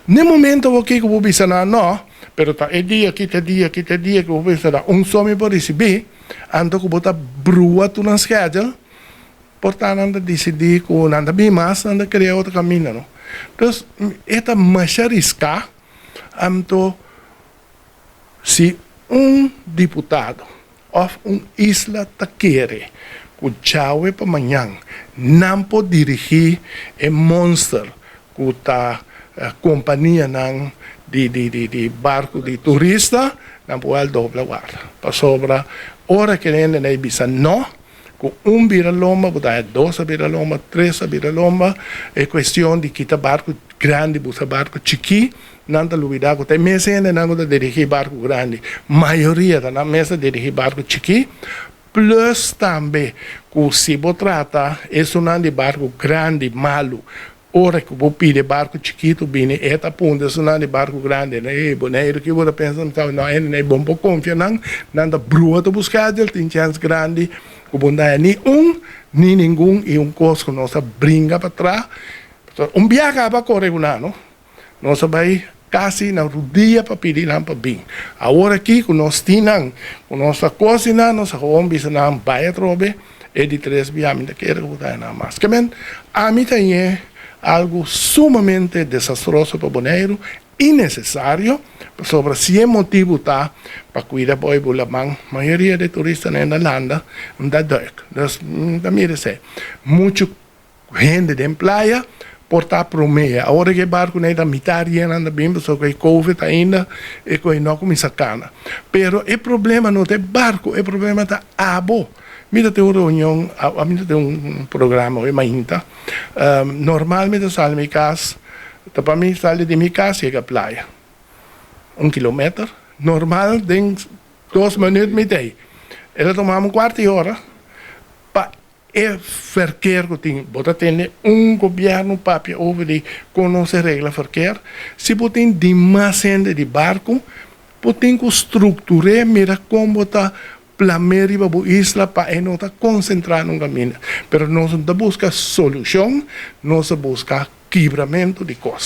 No momento que eu vou pensar, não, pero tá é dia, que eu vou pensar, some para receber, então eu vou botar brua tu na schedule, portanto, anda decidir que anda bem mais, anda criar outro caminho, não? Então, é mais arriscar, então, se deputado ou isla quer que chave para amanhã não pode dirigir monster que tá companhia de barco de turista, não pode dobrar guarda. Para sobra, hora que ainda não bisa não, com vira-lomba, botar dois vira-lomba, três vira-lomba, é questão de quitar barco grande, buscar barco chiqui, não tá luvidar, que tem mesa ainda não tá dirigir barco grande, maioria tá na mesa dirigir barco chiqui, plus também, que se você trata, isso não de barco grande, malo, ora que vou pedir barco chiquito, bem, eta ponta, isso não de barco grande, né, boneiro que você pensa, não é bom para confiar, não tá brua para buscar, ele tem chance grande, que bom dar nem nem nenhum, e coisa que nós brinca para trás, viaje para correr um ano, nós vai quase na rodia para pedir para bem. Agora aqui, com nós temos, com nossa cozinha, nossa homem, não vai trobe, é de 3 viagens, que era o que nada mais. Que bem, a mim tem algo sumamente desastroso para o boneiro, innecessário, sobre se é motivo tá para cuidar para a maioria de turistas na Holanda, não dá dor. Da minha dizer, muita gente de praia, portar promeia. Agora que o barco nem da metade anda bem, porque o Covid ainda é que não começa a cana. Pero o problema não é barco, o problema é abo. Mira, tem uma reunião, mira, tem programa, mainta. Normalmente sai de minha casa, para mim sai de minha casa e chega à praia. 1 quilômetro. Normal, tem 2 minutos e meio. Ela tomamos 4 horas. É verkeer que tem, você tem governo papel over de conhecer regra verkeer. Se você tem demasiado de barco, você tem que estruturar, mira como está planear para a isla para não estar concentrado no caminho. Mas nós não buscamos solução, nós buscamos quebramento de costas.